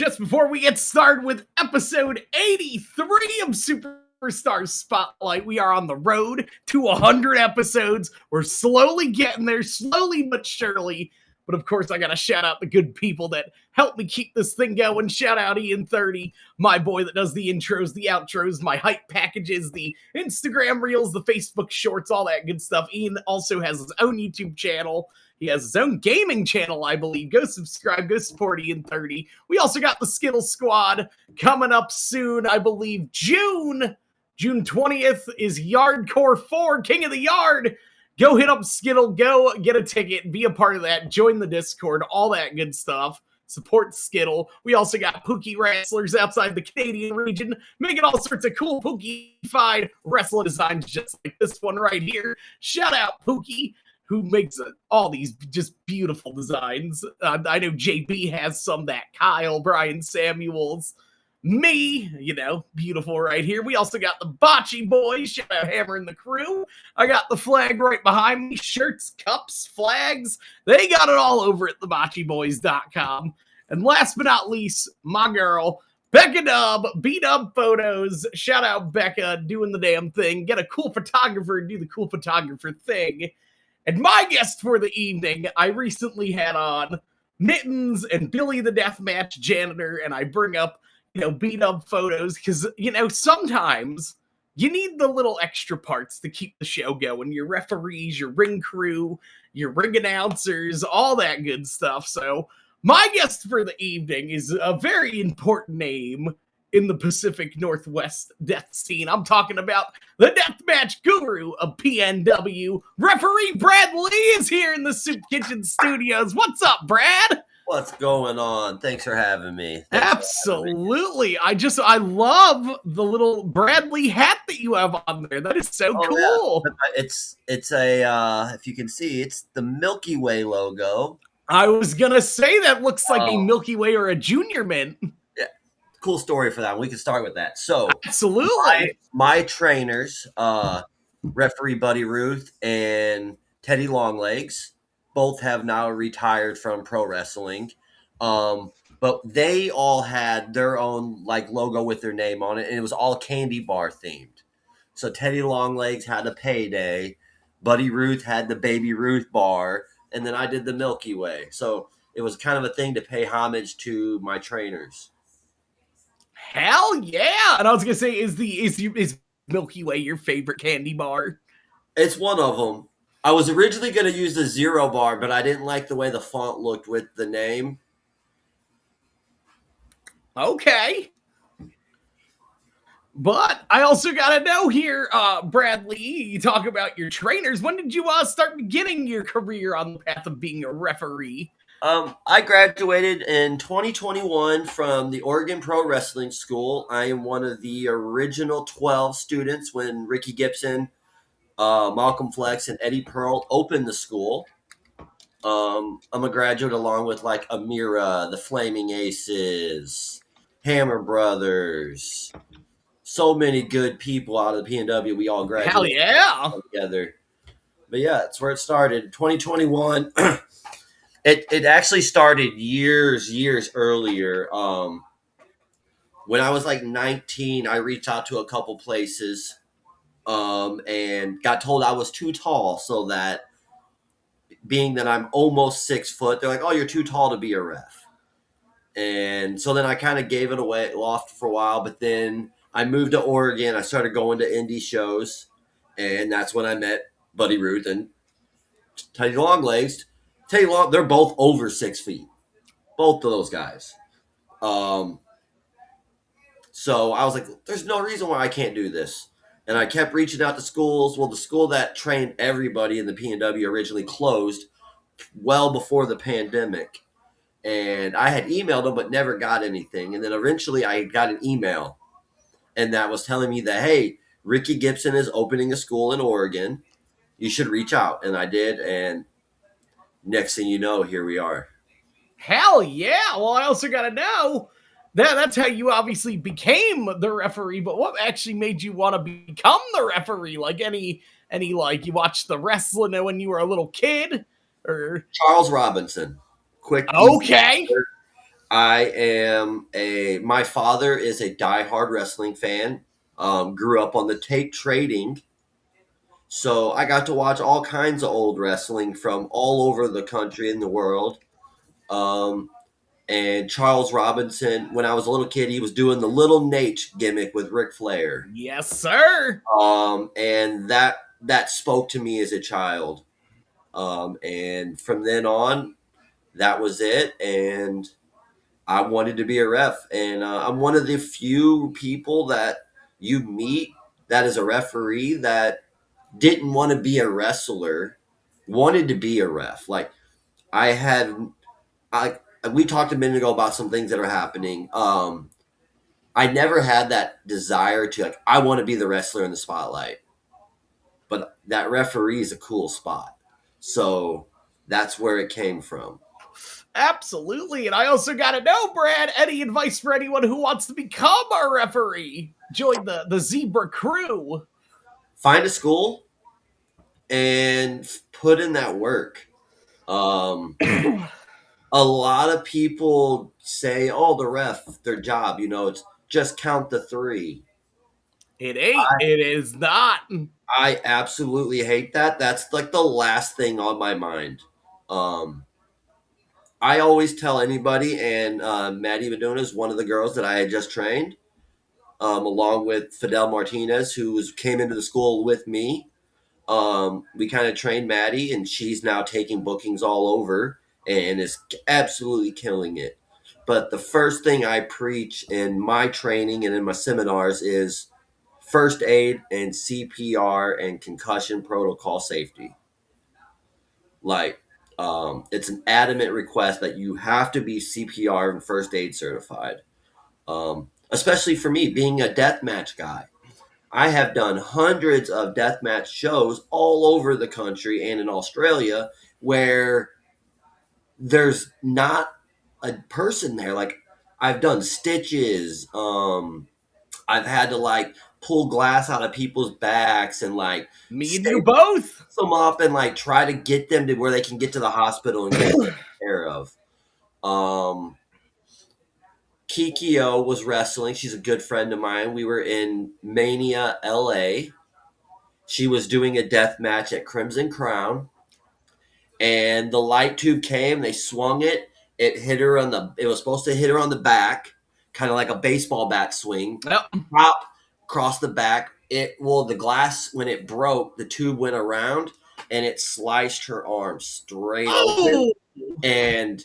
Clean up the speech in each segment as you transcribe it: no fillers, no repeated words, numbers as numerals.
just before we get started with episode 83 of Superstar Spotlight, we are on the road to 100 episodes. We're slowly getting there, slowly but surely. But of course, I got to shout out the good people that help me keep this thing going. Shout out Ian30, my boy that does the intros, the outros, my hype packages, the Instagram reels, the Facebook shorts, all that good stuff. Ian also has his own YouTube channel. He has his own gaming channel, I believe. Go subscribe, go support Ian30. We also got the Skittle Squad coming up soon, I believe. June 20th is Yardcore 4, King of the Yard. Go hit up Skittle, go get a ticket, be a part of that, join the Discord, all that good stuff. Support Skittle. We also got Pookie wrestlers outside the Canadian region, making all sorts of cool Pookie-fied wrestling designs just like this one right here. Shout out Pookie, who makes all these just beautiful designs. I know JB has some, that Kyle, Brian Samuels, me, beautiful right here. We also got the Bocce Boys, shout out Hammer and the crew. I got the flag right behind me, shirts, cups, flags. They got it all over at thebocceboys.com. And last but not least, my girl, Becca Dub, B-Dub Photos. Shout out Becca, doing the damn thing. Get a cool photographer and do the cool photographer thing. And my guest for the evening, I recently had on Mittens and Billy the Deathmatch Janitor, and I bring up, beat-up photos, because, sometimes you need the little extra parts to keep the show going. Your referees, your ring crew, your ring announcers, all that good stuff. So my guest for the evening is a very important name in the Pacific Northwest death scene. I'm talking about the deathmatch guru of PNW. Referee Brad Lee is here in the Soup Kitchen studios. What's up, Brad? What's going on? Thanks for having me. Absolutely. I love the little Bradley hat that you have on there. That is so cool. Yeah. It's a if you can see, it's the Milky Way logo. I was gonna say that looks like a Milky Way or a Junior Mint. Yeah, cool story for that. We can start with that. So absolutely, my trainers, referee Buddy Ruth and Teddy Longlegs, both have now retired from pro wrestling. But they all had their own logo with their name on it, and it was all candy bar themed. So Teddy Longlegs had a Payday, Buddy Ruth had the Baby Ruth bar, and then I did the Milky Way. So it was kind of a thing to pay homage to my trainers. Hell yeah! And I was gonna say, is Milky Way your favorite candy bar? It's one of them. I was originally going to use the Zero bar, but I didn't like the way the font looked with the name. Okay. But I also got to know here, Bradley, you talk about your trainers. When did you start beginning your career on the path of being a referee? I graduated in 2021 from the Oregon Pro Wrestling School. I am one of the original 12 students when Ricky Gibson, Malcolm Flex, and Eddie Pearl opened the school. I'm a graduate along with Amira, the Flaming Aces, Hammer Brothers. So many good people out of the PNW. We all graduated. Hell yeah! Together. But yeah, that's where it started. 2021. It actually started years earlier. When I was 19, I reached out to a couple places. And got told I was too tall, so that being that I'm almost 6 foot, they're like, oh, you're too tall to be a ref. And so then I kind of gave it away, lost for a while, but then I moved to Oregon. I started going to indie shows, and that's when I met Buddy Ruth and Teddy Longlegs. They're both over 6 feet, both of those guys. So I was like, there's no reason why I can't do this. And I kept reaching out to schools. Well, the school that trained everybody in the PNW originally closed well before the pandemic. And I had emailed them but never got anything. And then eventually I got an email. And that was telling me that, hey, Ricky Gibson is opening a school in Oregon. You should reach out. And I did. And next thing you know, here we are. Hell yeah. Well, I also got to know, that's how you obviously became the referee, but what actually made you want to become the referee? Any you watched the wrestling when you were a little kid? Or Charles Robinson. Quick. Okay. My father is a diehard wrestling fan. Grew up on the tape trading. So I got to watch all kinds of old wrestling from all over the country and the world. Um, and Charles Robinson, when I was a little kid, he was doing the Little Nate gimmick with Ric Flair. Yes, sir. And that spoke to me as a child. And from then on, that was it. And I wanted to be a ref. And I'm one of the few people that you meet that is a referee that didn't want to be a wrestler, wanted to be a ref. Like I had, I we talked a minute ago about some things that are happening. I never had that desire to like I want to be the wrestler in the spotlight, but that referee is a cool spot. So that's where it came from. Absolutely. And I also got to know, Brad, any advice for anyone who wants to become a referee? Join the Zebra crew. Find a school and put in that work. A lot of people say, "Oh, the ref, their job, it's just count the three." It ain't. It is not. I absolutely hate that. That's like the last thing on my mind. I always tell anybody, and Maddie Meduna is one of the girls that I had just trained, along with Fidel Martinez, who came into the school with me. We kind of trained Maddie, and she's now taking bookings all over and is absolutely killing it. But the first thing I preach in my training and in my seminars is first aid and CPR and concussion protocol safety. Like, it's an adamant request that you have to be CPR and first aid certified. Especially for me, being a deathmatch guy. I have done hundreds of deathmatch shows all over the country and in Australia where there's not a person there. Like I've done stitches. I've had to like pull glass out of people's backs and like Me and you both. them up and like try to get them to where they can get to the hospital and get taken care of. Kikio was wrestling. She's a good friend of mine. We were in Mania, LA. She was doing a death match at Crimson Crown, and the light tube came. They swung it. It hit her on the. It was supposed to hit her on the back, kind of like a baseball bat swing. Yep. Pop across the back. The glass when it broke, the tube went around and it sliced her arm straight open. And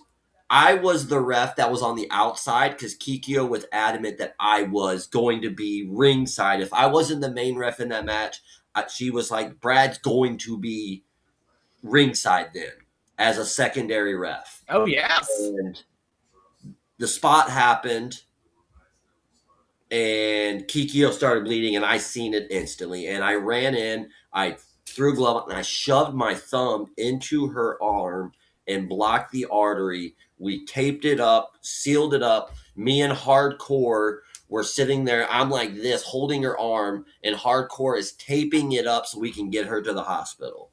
I was the ref that was on the outside because Kikio was adamant that I was going to be ringside. If I wasn't the main ref in that match, she was like, Brad's going to be ringside then as a secondary ref. Oh, yes. And the spot happened and Kikio started bleeding and I seen it instantly. And I ran in, I threw a glove and I shoved my thumb into her arm and blocked the artery. We taped it up, sealed it up. Me and Hardcore were sitting there. I'm like this, holding her arm, and Hardcore is taping it up so we can get her to the hospital.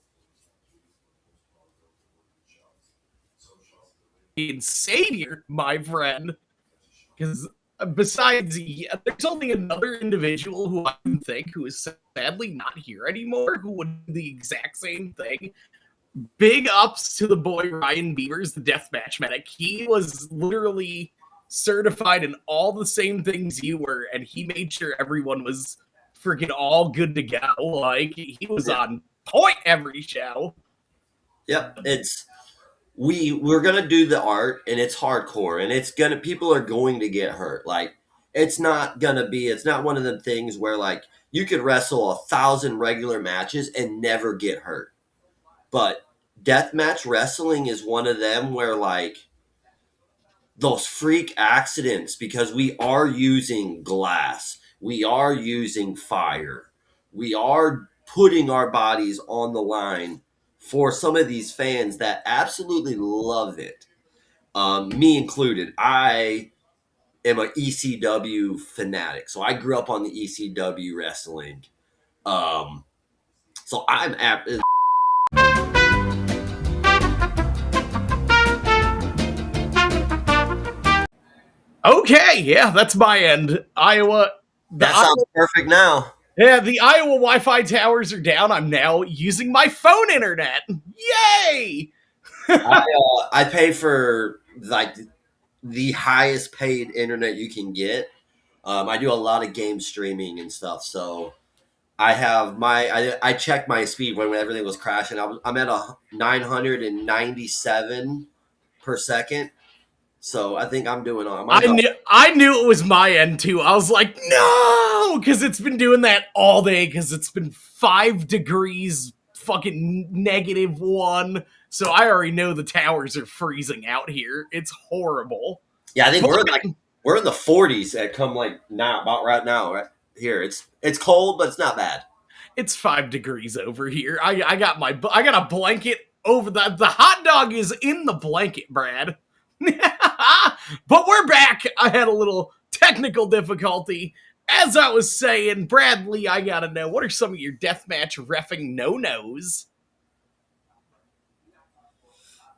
Savior, my friend. Because besides, there's only another individual who I can think who is sadly not here anymore who would do the exact same thing. Big ups to the boy Ryan Beavers, the deathmatch medic. He was literally certified in all the same things you were, and he made sure everyone was freaking all good to go. Like, he was on point every show. Yep, we're gonna do the art, and it's hardcore, and people are going to get hurt. Like, it's not one of them things where like you could wrestle 1,000 regular matches and never get hurt. But deathmatch wrestling is one of them where like those freak accidents, because we are using glass, we are using fire, we are putting our bodies on the line for some of these fans that absolutely love it. Me included. I am an ECW fanatic, so I grew up on the ECW wrestling. So I'm Okay, yeah, that's my end. Iowa, the That sounds Iowa, perfect now. yeah, the Iowa Wi-Fi towers are down. I'm now using my phone internet. Yay! I pay for like the highest paid internet you can get. I do a lot of game streaming and stuff, so I checked my speed when everything was crashing. I'm at a 997 per second, so I think I'm doing on. I Mine's on. knew I knew it was my end too. I was like, no, because it's been doing that all day. Because it's been 5 degrees, fucking -1. So I already know the towers are freezing out here. It's horrible. Yeah, I think But we're in the 40s at come like now about right now right here. It's cold, but it's not bad. it's 5 degrees over here. I got a blanket over the hot dog is in the blanket, Brad. But we're back. I had a little technical difficulty. As I was saying, Bradley, I gotta know, what are some of your deathmatch reffing no-nos?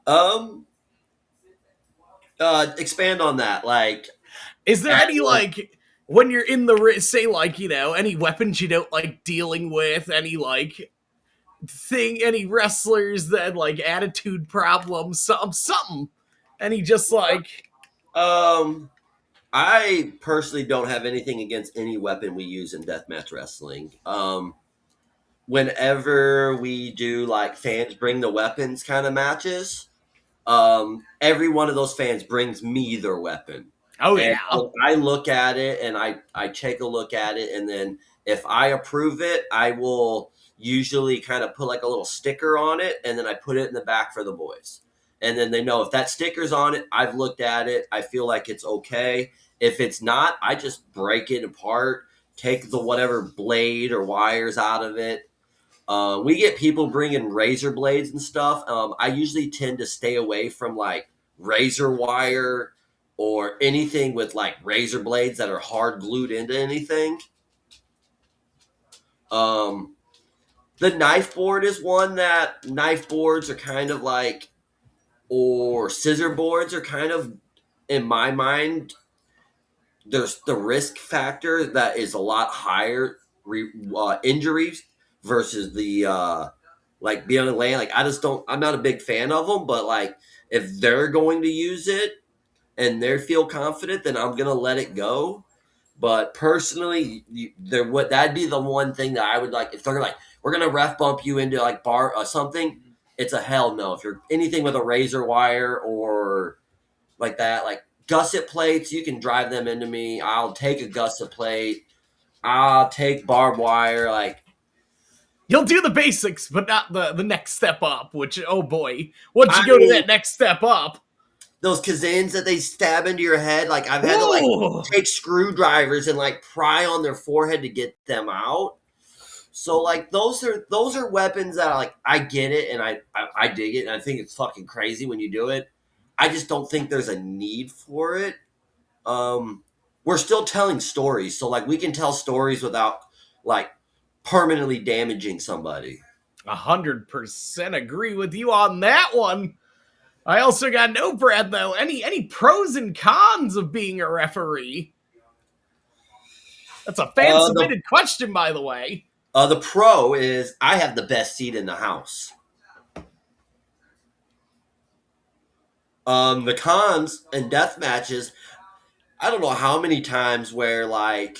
Um, expand on that. Like, Is there any, actually, like, when you're in the, say, like, any weapons you don't like dealing with, any, like, any wrestlers that, like, attitude problems, something. Any just, like, um, I personally don't have anything against any weapon we use in deathmatch wrestling. Whenever we do like fans bring the weapons kind of matches, every one of those fans brings me their weapon, oh, and yeah. I look at it and I take a look at it, and then if I approve it, I will usually kind of put like a little sticker on it, and then I put it in the back for the boys, and then they know if that sticker's on it, I've looked at it, I feel like it's okay. If it's not, I just break it apart, take the whatever blade or wires out of it. We get people bringing razor blades and stuff. I usually tend to stay away from like razor wire or anything with like razor blades that are hard glued into anything. Um, the knife board is one that knife boards are kind of like, or scissor boards are kind of, in my mind, there's the risk factor that is a lot higher injuries versus the like being on the land. Like I just don't. I'm not a big fan of them, but like if they're going to use it and they feel confident, then I'm gonna let it go. But personally, there would that'd be the one thing that I would like if they're like we're gonna ref bump you into like bar something. It's a hell no. If you're anything with a razor wire or like that, like gusset plates, you can drive them into me. I'll take a gusset plate. I'll take barbed wire. Like You'll do the basics, but not the next step up, which, oh boy, once I you go to mean, that next step up. those kazins that they stab into your head, like I've had to like Ooh. take screwdrivers and like pry on their forehead to get them out. So like those are weapons that like I get it and I dig it and I think it's fucking crazy when you do it. I just don't think there's a need for it. Um, we're still telling stories, so like we can tell stories without like permanently damaging somebody. 100% agree with you on that one. I also got no Brad though. Any pros and cons of being a referee? That's a fan Uh, the submitted question, by the way. the pro is I have the best seat in the house. The cons and death matches, I don't know how many times where like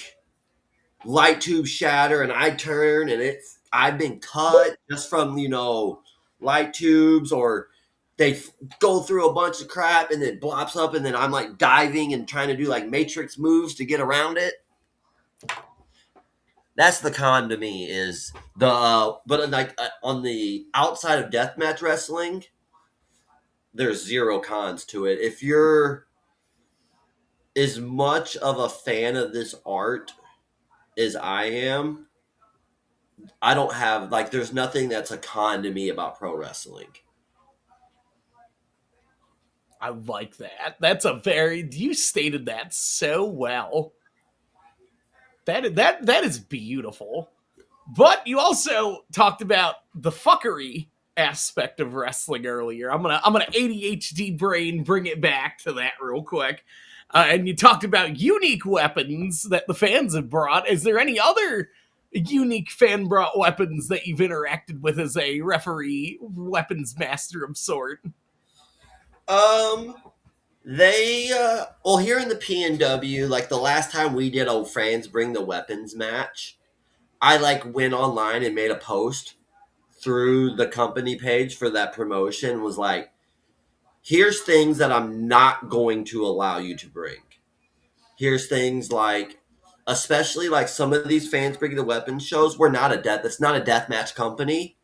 light tubes shatter and I turn and I've been cut just from light tubes or go through a bunch of crap and it blops up and then I'm like diving and trying to do like matrix moves to get around it. That's the con to me is the but like on the outside of deathmatch wrestling, there's zero cons to it. If you're as much of a fan of this art as I am, I don't have like there's nothing that's a con to me about pro wrestling. I like that. That's a very you stated that so well. That is beautiful. But you also talked about the fuckery aspect of wrestling earlier. I'm gonna ADHD brain bring it back to that real quick. And you talked about unique weapons that the fans have brought. Is there any other unique fan brought weapons that you've interacted with as a referee, weapons master of sort? Um, they well, here in the PNW, like the last time we did a fans bring the weapons match, I like went online and made a post through the company page for that promotion. Was like, here's things that I'm not going to allow you to bring. Here's things like, especially like some of these fans bringing the weapons shows. We're not a death. It's not a death match company.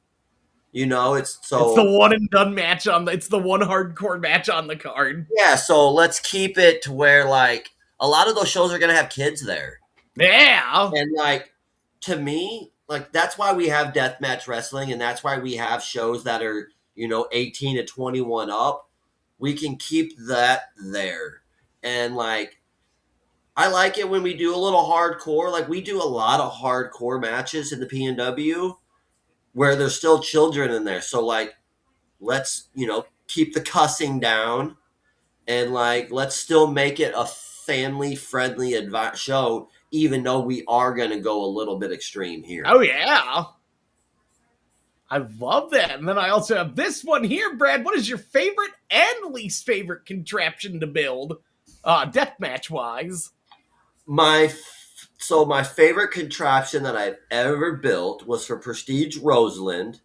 You know, it's It's the so one and done match on the. It's the one hardcore match on the card. yeah. So let's keep it to where like a lot of those shows are gonna have kids there, Yeah. and like to me, like that's why we have deathmatch wrestling, and that's why we have shows that are 18 to 21 up. We can keep that there, and like I like it when we do a little hardcore. Like we do a lot of hardcore matches in the PNW where there's still children in there. So like let's keep the cussing down, and like let's still make it a family friendly show, even though we are going to go a little bit extreme here. Oh yeah. I love that. And then I also have this one here, Brad. What is your favorite and least favorite contraption to build, deathmatch wise? My favorite contraption that I've ever built was for Prestige Roseland,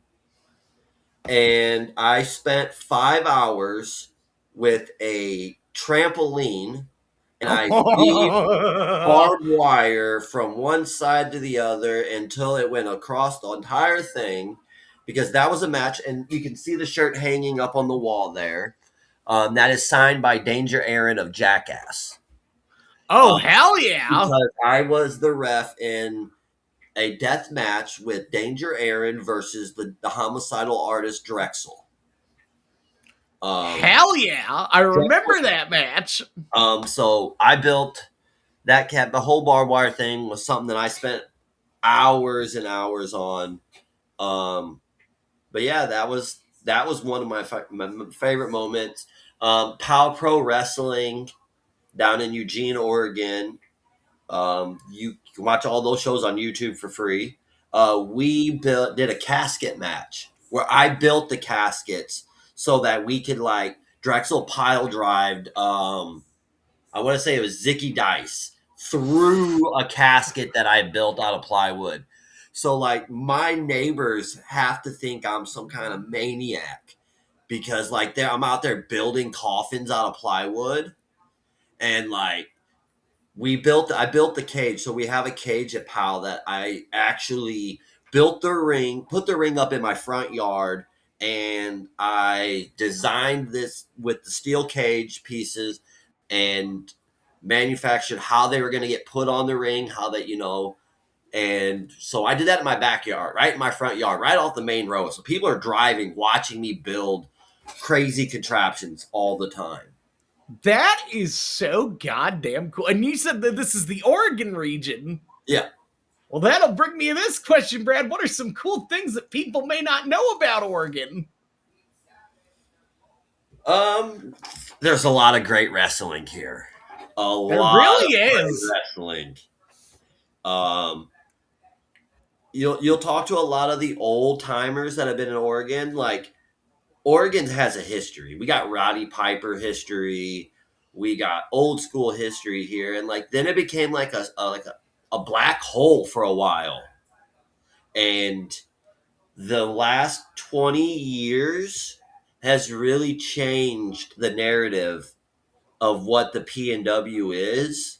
and I spent 5 hours with a trampoline, and I weaved barbed wire from one side to the other until it went across the entire thing, because that was a match. And you can see the shirt hanging up on the wall there. That is signed by Danger Aaron of Jackass. Oh, hell yeah. Because I was the ref in a death match with Danger Aaron versus the homicidal artist Drexel. Hell yeah. I remember that match. So I built that cat. The whole barbed wire thing was something that I spent hours and hours on. But yeah, that was one of my favorite moments. Pow Pro Wrestling down in Eugene, Oregon. You can watch all those shows on YouTube for free. We did a casket match where I built the caskets so that we could like Drexel pile drived. I want to say it was Zicky Dice through a casket that I built out of plywood. So like my neighbors have to think I'm some kind of maniac because like I'm out there building coffins out of plywood, and like I built the cage. So we have a cage at Powell that I actually built the ring, put the ring up in my front yard, and I designed this with the steel cage pieces and manufactured how they were going to get put on the ring, how that, and so I did that in my backyard, right in my front yard, right off the main road. So people are driving, watching me build crazy contraptions all the time. That is so goddamn cool. And you said that this is the Oregon region. Yeah. Well, that'll bring me to this question, Brad. What are some cool things that people may not know about Oregon? There's a lot of great wrestling here. There Lot really of great is. wrestling. Um, you'll talk to a lot of the old timers that have been in Oregon. Like Oregon has a history. We got Roddy Piper history. We got old school history here, and like then it became like a black hole for a while. And the last 20 years has really changed the narrative of what the PNW is.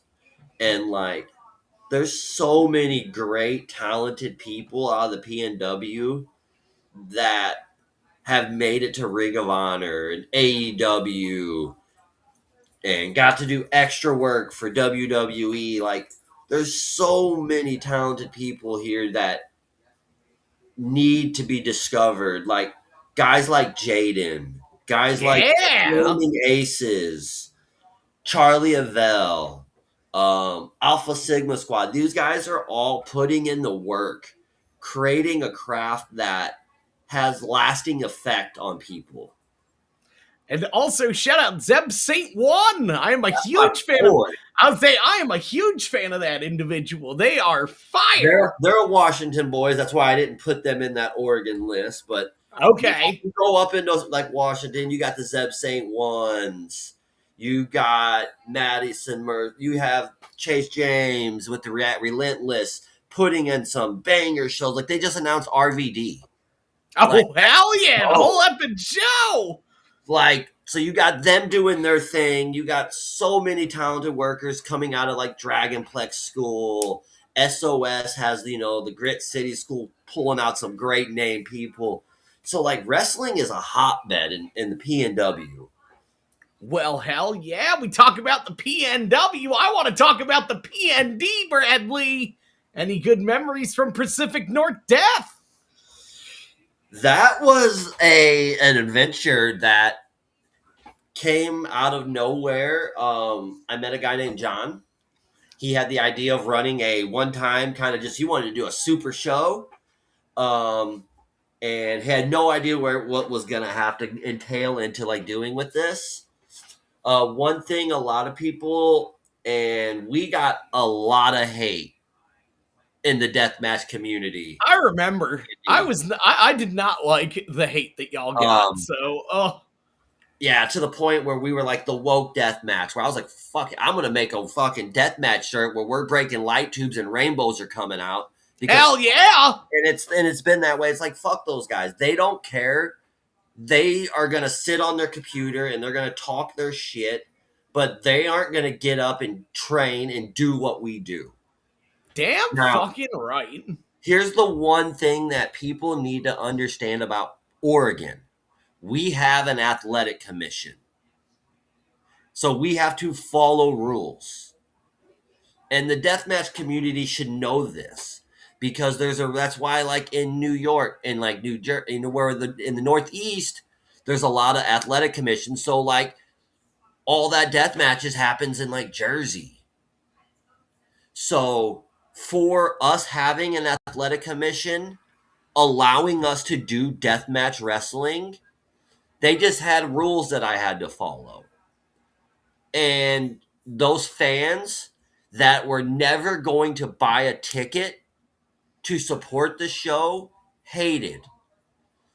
And like there's so many great talented people out of the PNW that have made it to Ring of Honor and AEW and got to do extra work for WWE. Like there's so many talented people here that need to be discovered. Like guys like Jaden, guys like Yeah. Flaming Aces, Charlie Avell, Alpha Sigma Squad. These guys are all putting in the work, creating a craft that has lasting effect on people. And also shout out Zeb Saint One. I am a My huge fan of. boy. I'll say I am a huge fan of that individual. They are They're fire. they're Washington boys. That's why I didn't put them in that Oregon list. But Okay. you go up in those like Washington, you got the Zeb Saint ones. You got Madison you have Chase James with the Relentless putting in some banger shows. Like they just announced RVD. Like, Oh hell yeah! The whole oh, epic show. like so you got them doing their thing. You got so many talented workers coming out of like Dragonplex School. SOS has the Grit City School pulling out some great name people. So like wrestling is a hotbed in the PNW. Well, hell yeah! We talk about the PNW. I want to talk about the PND, Bradley. Any good memories from Pacific North Death? That was an adventure that came out of nowhere. I met a guy named John. He had the idea of running a one time kind of just he wanted to do a super show. Um, and had no idea what was gonna have to entail into like doing with this. One thing a lot of people and we got a lot of hate in the deathmatch community. I remember. I did not like the hate that y'all got. Um, So, oh, yeah, to the point where we were like the woke death match, where I was like, "Fuck it, I'm gonna make a fucking death match shirt where we're breaking light tubes and rainbows are coming out." Because hell yeah! it's been that way. It's like fuck those guys. They don't care. They are gonna sit on their computer and they're gonna talk their shit, but they aren't gonna get up and train and do what we do. Damn Now, fucking right. here's the one thing that people need to understand about Oregon. We have an athletic commission. So we have to follow rules. And the deathmatch community should know this because that's why like in New York and like New Jersey, where in the Northeast, there's a lot of athletic commissions. So like all that death matches happens in like Jersey. So for us having an athletic commission allowing us to do deathmatch wrestling, they just had rules that I had to follow. And those fans that were never going to buy a ticket to support the show hated.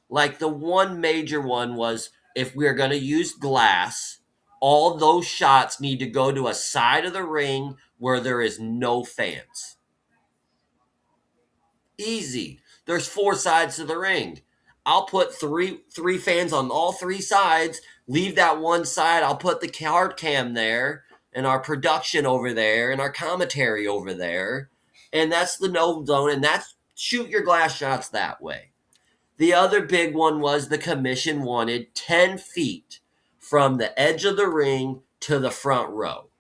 Like the one major one was if we're going to use glass, all those shots need to go to a side of the ring where there is no fans. Easy. There's four sides to the ring. I'll put three fans on all three sides. Leave that one side. I'll put the card cam there and our production over there and our commentary over there. And that's the no zone. And that's shoot your glass shots that way. The other big one was the commission wanted 10 feet from the edge of the ring to the front row.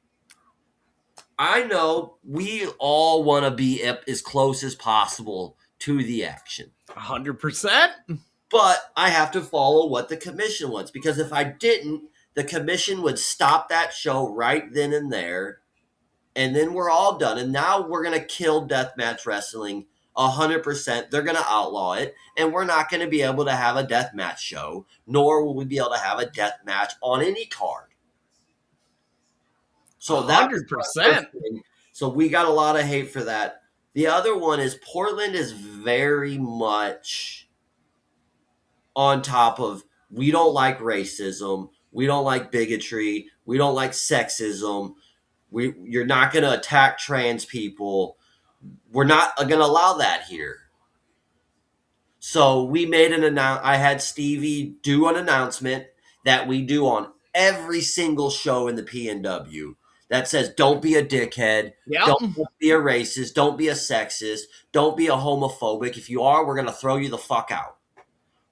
I know we all want to be as close as possible to the action. 100%. But I have to follow what the commission wants because if I didn't, the commission would stop that show right then and there, and then we're all done. And now we're going to kill deathmatch wrestling 100%. They're going to outlaw it, and we're not going to be able to have a deathmatch show, nor will we be able to have a deathmatch on any card. So that was my 100%. first thing. So we got a lot of hate for that. The other one is Portland is very much on top of we don't like racism, we don't like bigotry, we don't like sexism. You're not going to attack trans people. We're not going to allow that here. So we made I had Stevie do an announcement that we do on every single show in the PNW that says don't be a dickhead, Yep. don't be a racist, don't be a sexist, don't be a homophobic. If you are, we're going to throw you the fuck out.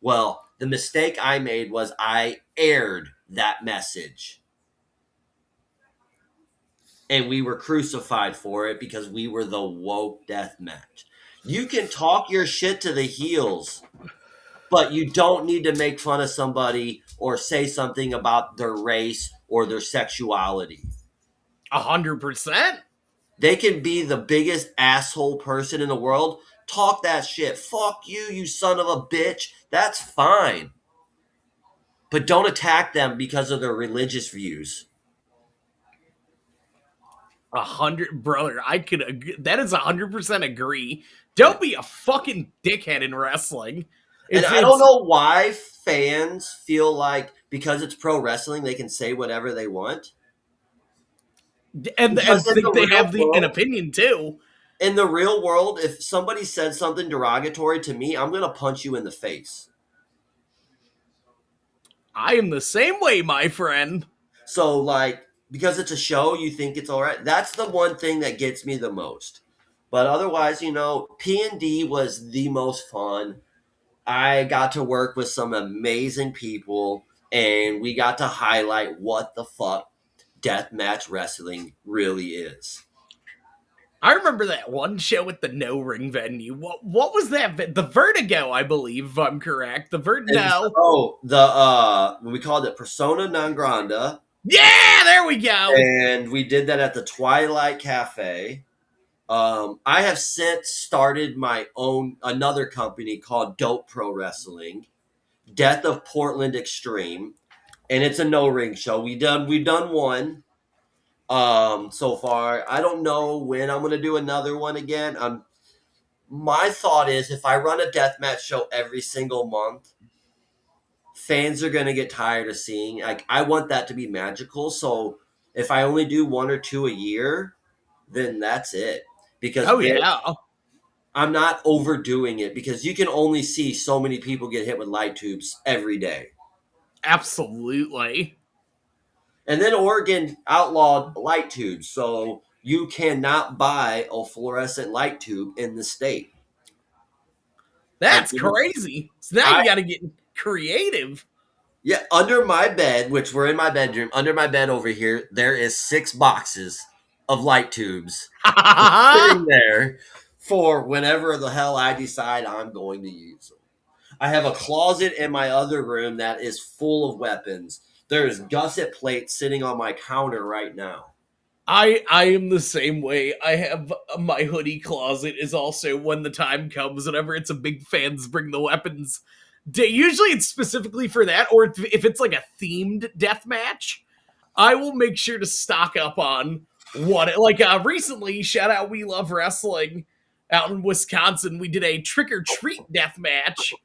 Well, the mistake I made was I aired that message. And we were crucified for it because we were the woke death match. You can talk your shit to the heels, but you don't need to make fun of somebody or say something about their race or their sexuality. 100%. They can be the biggest asshole person in the world. Talk that shit. Fuck you, you son of a bitch. That's fine. but don't attack them because of their religious views. 100, brother. I could that is 100% agree. Don't be a fucking dickhead in wrestling. And It's I don't it's know why fans feel like because it's pro wrestling, they can say whatever they want. and Because think they have an opinion too. in the real world, if somebody said something derogatory to me, I'm going to punch you in the face. I am the same way, my friend. So, like, because it's a show, you think it's all right. That's the one thing that gets me the most. But otherwise, P&D was the most fun. I got to work with some amazing people, and we got to highlight what the fuck deathmatch wrestling really is. I remember that one show at the No Ring venue. What was that? The Vertigo, I believe, if I'm correct. No. We called it Persona non granda, Yeah, there we go. and we did that at the Twilight Cafe. I have since started my own another company called Dope Pro Wrestling, Death of Portland Extreme, and it's a no ring show. We've done one so far. I don't know when I'm gonna do another one again. My thought is if I run a deathmatch show every single month, fans are gonna get tired of seeing. Like I want that to be magical. So if I only do one or two a year, then that's it. Because Oh yeah, I'm not overdoing it because you can only see so many people get hit with light tubes every day. absolutely. And then Oregon outlawed light tubes, so you cannot buy a fluorescent light tube in the state. I That's crazy. So now I you got to get creative. yeah, under my bed, which we're in my bedroom, under my bed over here, there is 6 boxes of light tubes sitting there for whenever the hell I decide I'm going to use them. I have a closet in my other room that is full of weapons. There's gusset plates sitting on my counter right now. I am the same way. I have my hoodie closet is also when the time comes. Whenever it's a big fans bring the weapons day. Usually it's specifically for that, or if it's like a themed death match, I will make sure to stock up on what it like. Recently, shout out We Love Wrestling out in Wisconsin. We did a trick or treat death match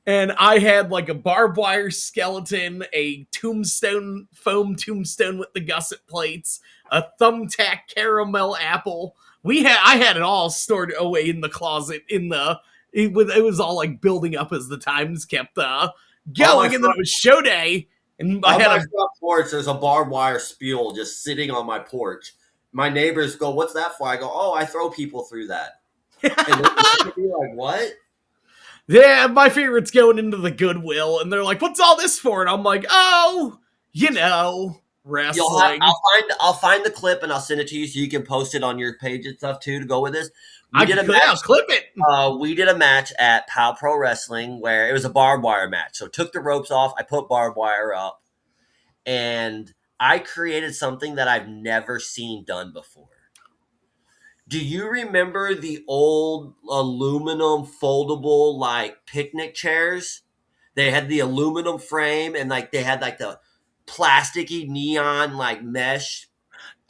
and I had like a barbed wire skeleton, a tombstone, foam tombstone with the gusset plates, a thumbtack caramel apple. I had it all stored away in the closet. It was all like building up as the times kept On my going, and then it was show day, and I on had my a front porch, there's a barbed wire spiel just sitting on my porch. My neighbors go, "What's that for?" I go, "Oh, I throw people through that." And they look at me like, "What?" yeah, my favorite's going into the Goodwill, and they're like, "What's all this for?" And I'm like, "Oh, wrestling." I'll find the clip and I'll send it to you so you can post it on your page and stuff too to go with this. We did a I'll match. clip it. We did a match at Pow Pro Wrestling where it was a barbed wire match. So took the ropes off, I put barbed wire up, and I created something that I've never seen done before. Do you remember the old aluminum foldable like picnic chairs? They had the aluminum frame and like they had like the plasticky neon like mesh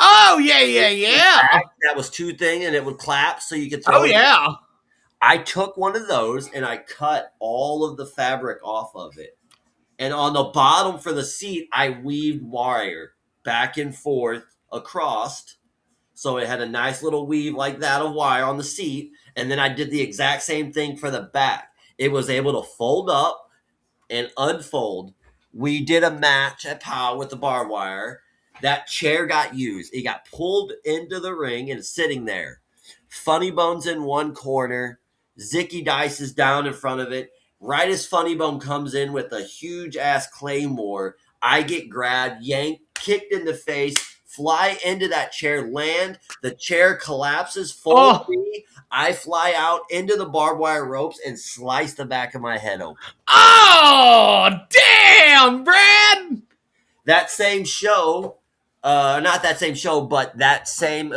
Oh yeah, yeah, yeah. that was two thing and it would clap so you could Oh throw it. yeah. I took one of those and I cut all of the fabric off of it. And on the bottom for the seat, I weaved wire back and forth across. So it had a nice little weave like that of wire on the seat. And then I did the exact same thing for the back. It was able to fold up and unfold. We did a match at POW with the barbed wire. That chair got used. It got pulled into the ring and it's sitting there. Funny Bone's in one corner. Zicky Dice is down in front of it. Right as Funny Bone comes in with a huge ass claymore, I get grabbed, yanked, kicked in the face, fly into that chair, land. The chair collapses full of Oh, me. I fly out into the barbed wire ropes and slice the back of my head open. oh, damn, Brad. That same show, not that same show, but that same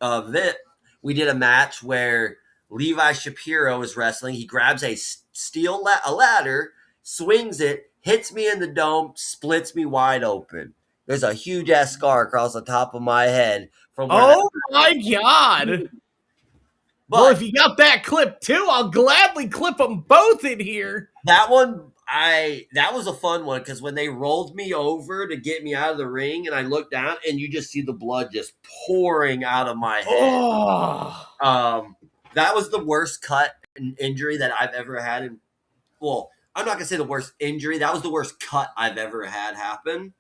event, we did a match where Levi Shapiro is wrestling. He grabs a ladder swings it, hits me in the dome, splits me wide open. There's a huge ass scar across the top of my head from where that Oh my god. happened. Well, But if you got that clip too, I'll gladly clip them both in here. that one, that was a fun one because when they rolled me over to get me out of the ring, and I looked down, and you just see the blood just pouring out of my head. Oh. Um, that was the worst cut and injury that I've ever had. Well, I'm not gonna say the worst injury. That was the worst cut I've ever had happen.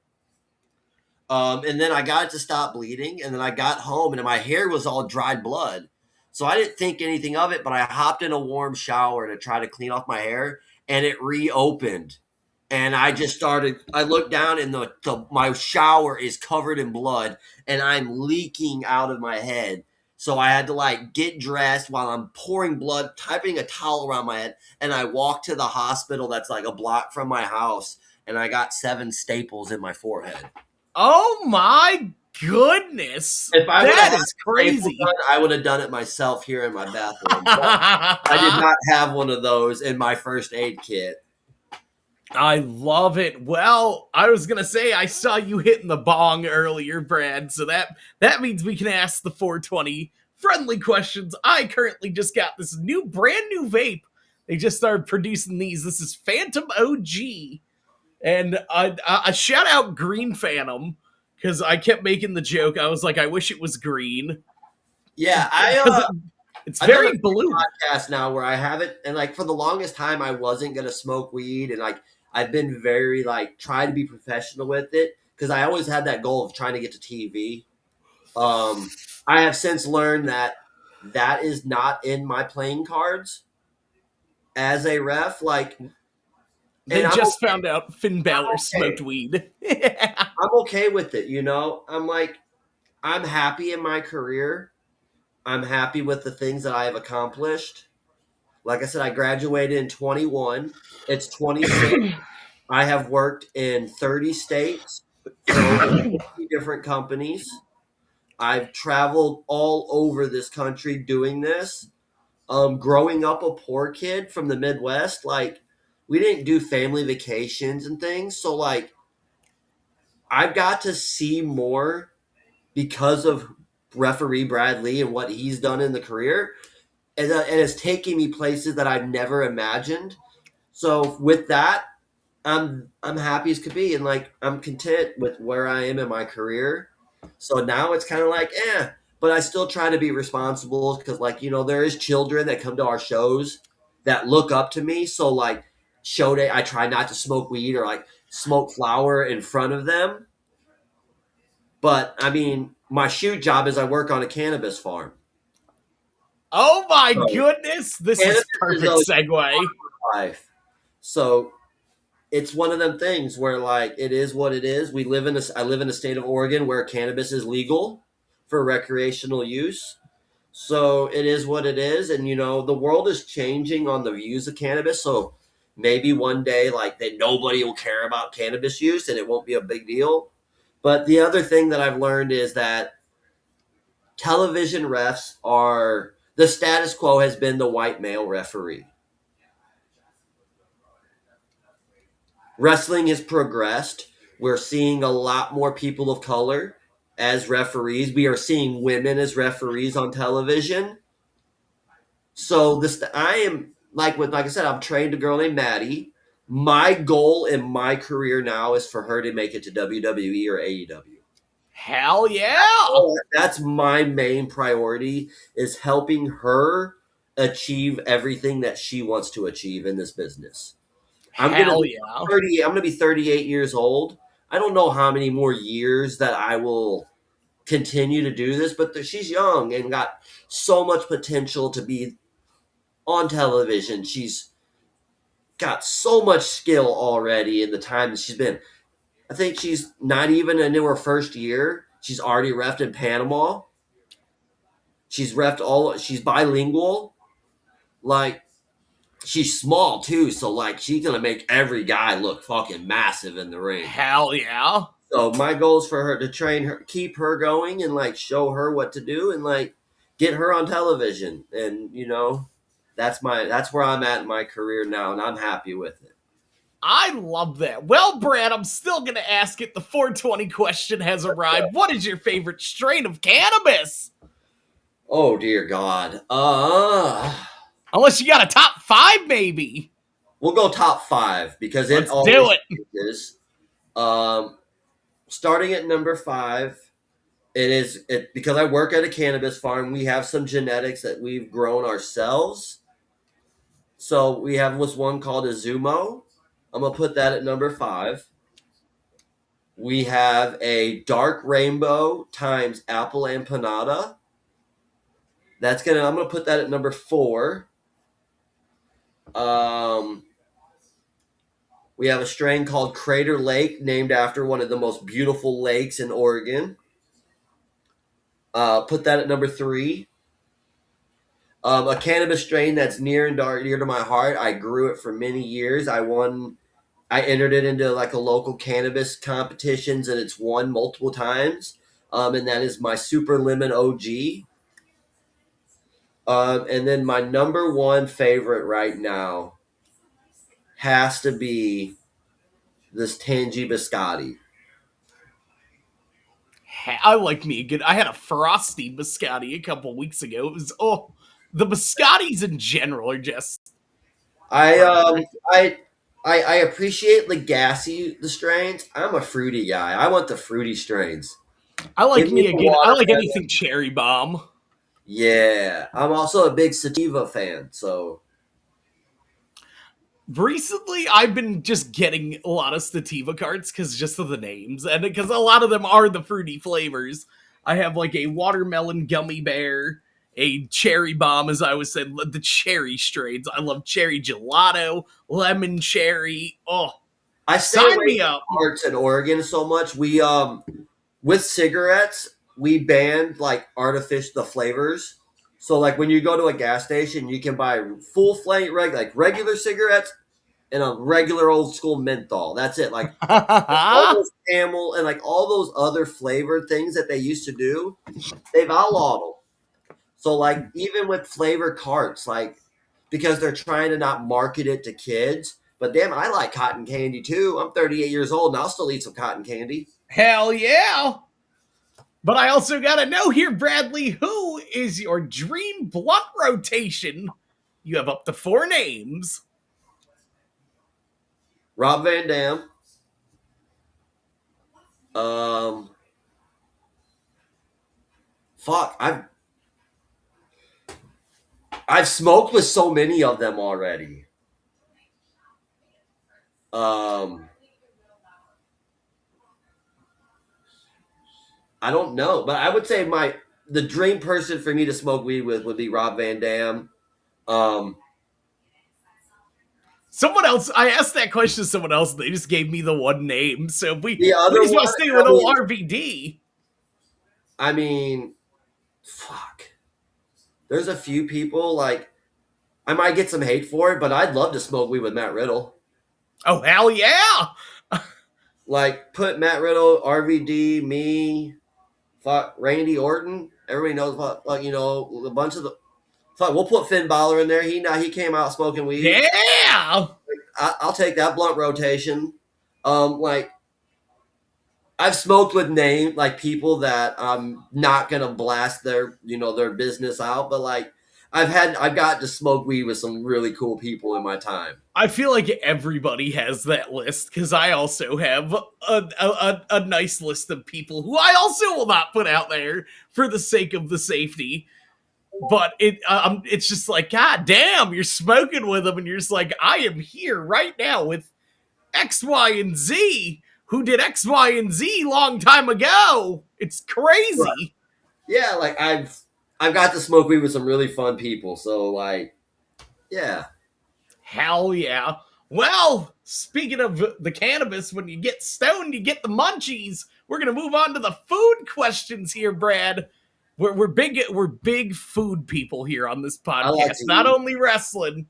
And then I got it to stop bleeding, and then I got home, and my hair was all dried blood. So I didn't think anything of it, but I hopped in a warm shower to try to clean off my hair, and it reopened. And I just started. I looked down, and my shower is covered in blood, and I'm leaking out of my head. So I had to like get dressed while I'm pouring blood, typing a towel around my head, and I walked to the hospital that's like a block from my house, and I got 7 staples in my forehead. Oh my goodness. If I would have That had is a staple crazy. gun, I would have done it myself here in my bathroom. But I did not have one of those in my first aid kit. I love it. Well, I was gonna say I saw you hitting the bong earlier, Brad. So that means we can ask the 420 friendly questions. I currently just got this brand new vape. They just started producing these. This is Phantom OG, and a shout out Green Phantom because I kept making the joke. I was like, I wish it was green Yeah, because it's I've done a very blue. podcast now where I haven't, and like for the longest time, I wasn't gonna smoke weed, and like I've been very like try to be professional with it because I always had that goal of trying to get to TV. I have since learned that that is not in my playing cards as a ref. Like, They and just found out Finn I'm Balor okay. smoked weed. I'm okay with it. I'm like, I'm happy in my career. I'm happy with the things that I have accomplished. Like I said, I graduated in 21. It's 26. I have worked in 30 states for over 50 different companies. I've traveled all over this country doing this. Growing up a poor kid from the Midwest, like we didn't do family vacations and things. So like I've got to see more because of referee Brad Lee and what he's done in the career, and it's taking me places that I've never imagined. So with that, I'm happy as could be, and like I'm content with where I am in my career. So now it's kind of like, but I still try to be responsible because, like, there is children that come to our shows that look up to me. So like show day, I try not to smoke weed or like smoke flower in front of them. But I mean, my shoot job is I work on a cannabis farm. Oh my So goodness, this cannabis is is perfect a segue. life. So it's one of them things where like it is what it is. I live in the state of Oregon where cannabis is legal for recreational use. So it is what it is, and the world is changing on the views of cannabis. So maybe one day like that nobody will care about cannabis use and it won't be a big deal. But the other thing that I've learned is that television refs are the status quo has been the white male referee. Wrestling has progressed. We're seeing a lot more people of color as referees. We are seeing women as referees on television. So I am like I said, I've trained a girl named Maddie. My goal in my career now is for her to make it to WWE or AEW. Hell yeah! That's my main priority is helping her achieve everything that she wants to achieve in this business. Hell yeah! I'm gonna be 38 years old. I don't know how many more years that I will continue to do this, but she's young and got so much potential to be on television. She's got so much skill already in the time that she's been. I think she's not even into her first year. She's already refed in Panama. She's bilingual. Like she's small too, so like she's gonna make every guy look fucking massive in the ring. Hell yeah! So my goal is for her to train her, keep her going, and like show her what to do, and like get her on television. And that's where I'm at in my career now, and I'm happy with it. I love that. Well, Brad, I'm still going to ask it. The 420 question has arrived. What is your favorite strain of cannabis? Oh dear God. Unless you got a top five, maybe. We'll go top five because it Let's do always it. changes. Um, Starting at number five, it because I work at a cannabis farm. We have some genetics that we've grown ourselves. So we have this one called a Zumo. I'm gonna put that at number five. We have a dark rainbow times apple empanada. I'm gonna put that at number four. Um, we have a strain called Crater Lake, named after one of the most beautiful lakes in Oregon. Put that at number three. A cannabis strain that's dear to my heart. I grew it for many years. I entered it into like a local cannabis competitions, and it's won multiple times. And that is my Super Lemon OG. And then my number one favorite right now has to be this Tangy Biscotti. I like me a good. I had a frosty biscotti a couple weeks ago. It was the biscottis in general are just I um perfect. I appreciate the gassy the strains. I'm a fruity guy. I want the fruity strains. I Give like me me a the good. I like watermelon. anything cherry bomb. Yeah, I'm also a big sativa fan. So Recently, I've been just getting a lot of sativa carts because just of the names and because a lot of them are the fruity flavors. I have like a watermelon gummy bear, a cherry bomb, as I was saying, the cherry strains. I love cherry gelato, lemon cherry. Oh, I stay sign away me from up. carts in Oregon so much. We with cigarettes we banned like artificial the flavors. So like when you go to a gas station, you can buy full flame like regular cigarettes and a regular old school menthol. That's it. Like all those camel and like all those other flavored things that they used to do, they've outlawed them. So like even with flavor carts, like because they're trying to not market it to kids. But damn, I like cotton candy too. I'm 38 years old and I'll still eat some cotton candy. Hell yeah. But I also got to know here, Bradley, who is your dream blunt rotation? You have up to four names. Rob Van Dam. Um, fuck, I've smoked with so many of them already. Um, I don't know, but I would say the dream person for me to smoke weed with would be Rob Van Dam. Um, Someone else, I asked that question to someone else, and they just gave me the one name. So the we other just want to one, stay with I old mean, RVD. I mean, fuck. There's a few people like I might get some hate for it, but I'd love to smoke weed with Matt Riddle. Oh, hell yeah. Like put Matt Riddle, RVD, me, fuck Randy Orton. Everybody knows what, a bunch of the fuck. We'll put Finn Balor in there. He came out smoking weed. Yeah. I'll take that blunt rotation. Like I've smoked with like people that I'm not gonna blast their business out, but like I've got to smoke weed with some really cool people in my time. I feel like everybody has that list because I also have a nice list of people who I also will not put out there for the sake of the safety. But it's just like, God damn, you're smoking with them, and you're just like, I am here right now with X, Y, and Z, who did X, Y, and Z long time ago. It's Right. crazy. Yeah, like I've got to smoke weed with some really fun people. So like, yeah, Hell yeah. Well, speaking of the cannabis, when you get stoned, you get the munchies. We're gonna move on to the food questions here, Brad. We're big food people here on this I like podcast. to Not eat. only wrestling,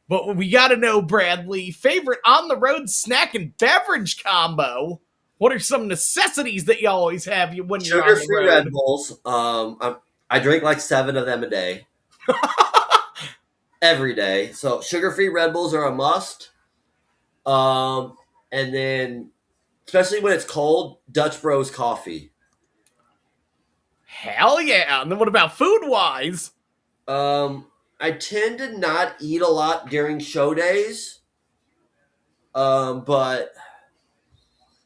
but we got to know, Bradley, favorite on the road snack and beverage combo. What are some necessities that you always have when you're on the Sugar-free Red road? Bulls. I drink like 7 of them a day, every day. So sugar-free Red Bulls are a must. Um, and then, especially when it's cold, Dutch Bros coffee. Hell yeah. And then what about food wise? Um, I tend to not eat a lot during show days, but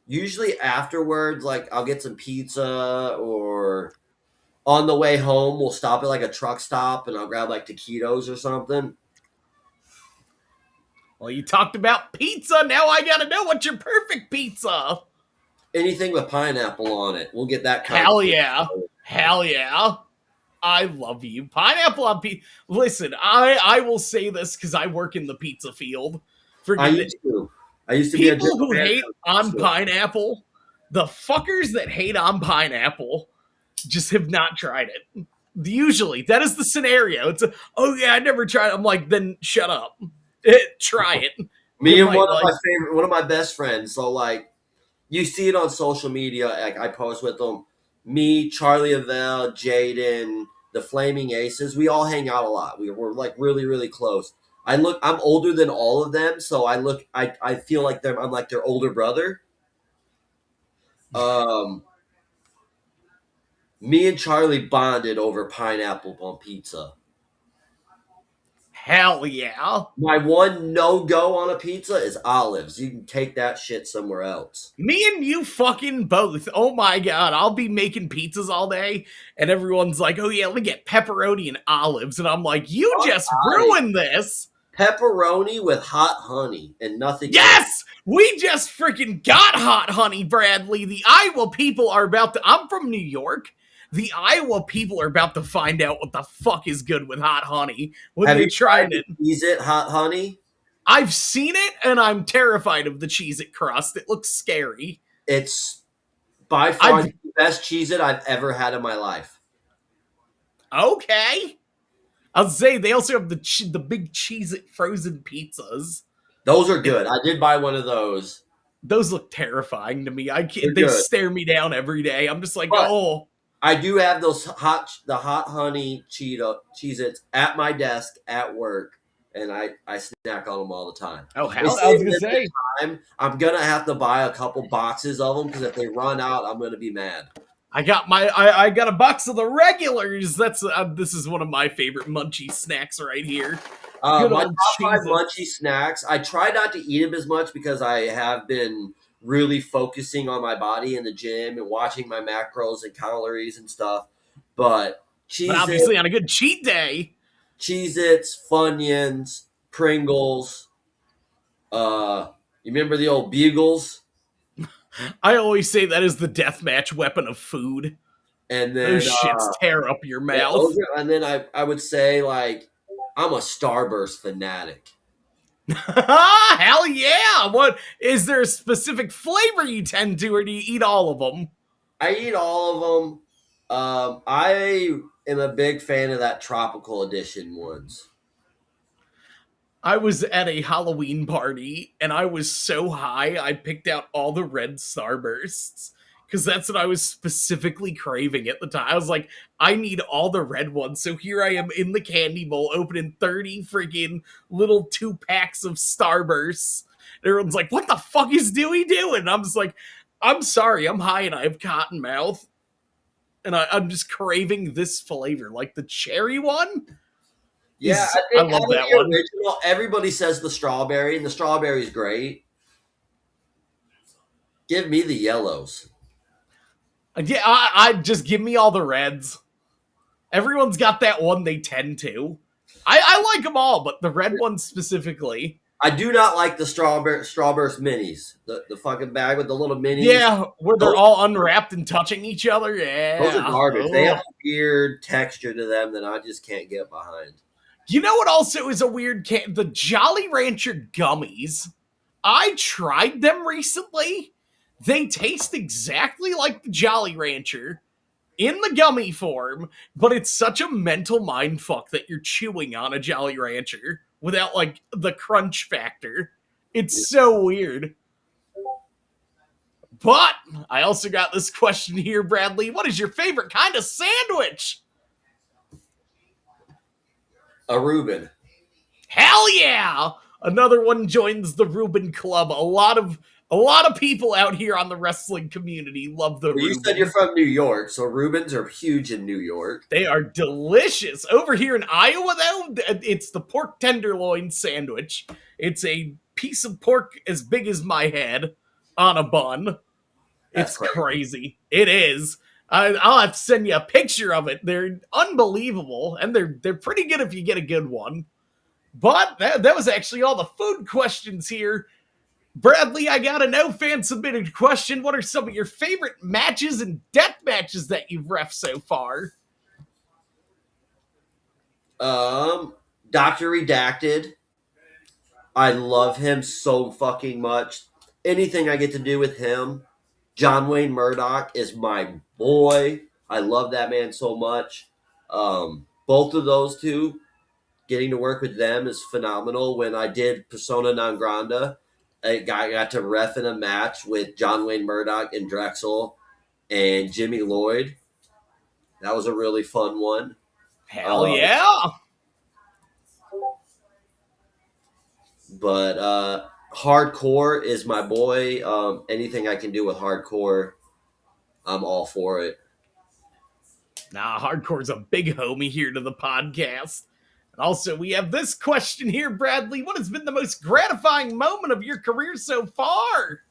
usually afterwards, like I'll get some pizza, or on the way home, we'll stop at like a truck stop and I'll grab like taquitos or something. Well, you talked about pizza. Now I gotta know what's your perfect pizza. Anything with pineapple on it, we'll get that kind of Hell pizza. yeah. Hell yeah. I love you. Pineapple on pizza. Listen, I will say this because I work in the pizza field. I Forget it. used to. I used to be a People general who hate manager. on So pineapple, the fuckers that hate on pineapple just have not tried it. Usually, that is the scenario. It's a, oh yeah, I never tried it. I'm like, then shut up. Try it. You me and might like. one of my best friends. So like, you see it on social media. Like I post with them. Me, Charlie Avell, Jaden, the Flaming Aces. We all hang out a lot. We're like really really close. I'm older than all of them, so I feel like I'm like their older brother. Um, Me and Charlie bonded over pineapple on pizza. Hell yeah. My one no go on a pizza is olives. You can take that shit somewhere else. Me and you fucking both. Oh my god, I'll be making pizzas all day, and everyone's like, oh yeah, let me get pepperoni and olives. And I'm like, you Hot just honey. ruined this. Pepperoni with hot honey and nothing else. Yes! We just freaking got hot honey, Bradley. The Iowa people are about to. I'm from New York. The Iowa people are about to find out what the fuck is good with hot honey when Have they you try tried it. to Cheez It hot honey? I've seen it, and I'm terrified of the Cheez It crust. It looks scary. It's by far I've the best Cheez It I've ever had in my life. okay. I'll say they also have the big Cheez It frozen pizzas. Those are And good. I did buy one of those. those look terrifying to me. I They're can't. They good. stare me down every day. I'm just like, But oh, I do have the hot honey Cheez-Its at my desk at work, and I snack on them all the time. oh, They hell. I say was gonna limited say. time. I'm gonna have to buy a couple boxes of them because if they run out, I'm gonna be mad. I got a box of the regulars. That's this is one of my favorite munchie snacks right here. Good My old top five Cheez-Its. munchie snacks. I try not to eat them as much because I have been really focusing on my body in the gym and watching my macros and calories and stuff. But But Cheez obviously on a good cheat day, Cheez-Its, Funyuns, Pringles. You remember the old Bugles? I always say that is the deathmatch weapon of food. And Those then shits tear up your yeah, mouth. I would say like I'm a Starburst fanatic. Hell yeah! What is there a specific flavor you tend to, or do you eat all of them? I eat all of them. I am a big fan of that tropical edition ones. I was at a Halloween party and I was so high I picked out all the red starbursts because that's what I was specifically craving at the time. I was like, I need all the red ones. So here I am in the candy bowl opening 30 freaking little 2 packs of starbursts. And everyone's like, what the fuck is Dewey doing? And I'm just like, I'm sorry, I'm high and I have cotton mouth. And I'm just craving this flavor. Like the cherry one Yeah, is, I I think out love of that the one. original, everybody says the strawberry, and the strawberry is great. Give me the yellows. Yeah, I just give me all the reds. Everyone's got that one they tend to. I like them all, but the red one specifically. I do not like the Strawburst minis. The fucking bag with the little minis. Yeah, where they're Those, all unwrapped and touching each other. those are Yeah. garbage. They have Oh. a weird texture to them that I just can't get behind. You know what also is a weird the Jolly Rancher gummies. I tried them recently. They taste exactly like the Jolly Rancher in the gummy form, but it's such a mental mind fuck that you're chewing on a Jolly Rancher without like the crunch factor. It's so weird. But I also got this question here, Bradley. What is your favorite kind of sandwich? A Reuben. Hell yeah! Another one joins the Reuben Club. A lot of people out here on the wrestling community love the Well, you said you're Reuben. from New York, so Reubens are huge in New York. They are delicious. Over here in Iowa, though, it's the pork tenderloin sandwich. It's a piece of pork as big as my head on a bun. That's It's crazy. crazy. It is. I'll have to send you a picture of it. They're unbelievable, and they're pretty good if you get a good one. But that was actually all the food questions here. Bradley, I got a no fan submitted question. What are some of your favorite matches and death matches that you've ref so far? Um, Doctor Redacted. I love him so fucking much. Anything I get to do with him. John Wayne Murdoch is my boy. I love that man so much. Both of those two, getting to work with them is phenomenal. When I did Persona Non Granda, I got to ref in a match with John Wayne Murdoch and Drexel and Jimmy Lloyd. That was a really fun one. Hell Um, yeah. but hardcore is my boy. Anything I can do with hardcore, I'm all for it. Nah, Hardcore's a big homie here to the podcast. And also, we have this question here, Bradley. What has been the most gratifying moment of your career so far?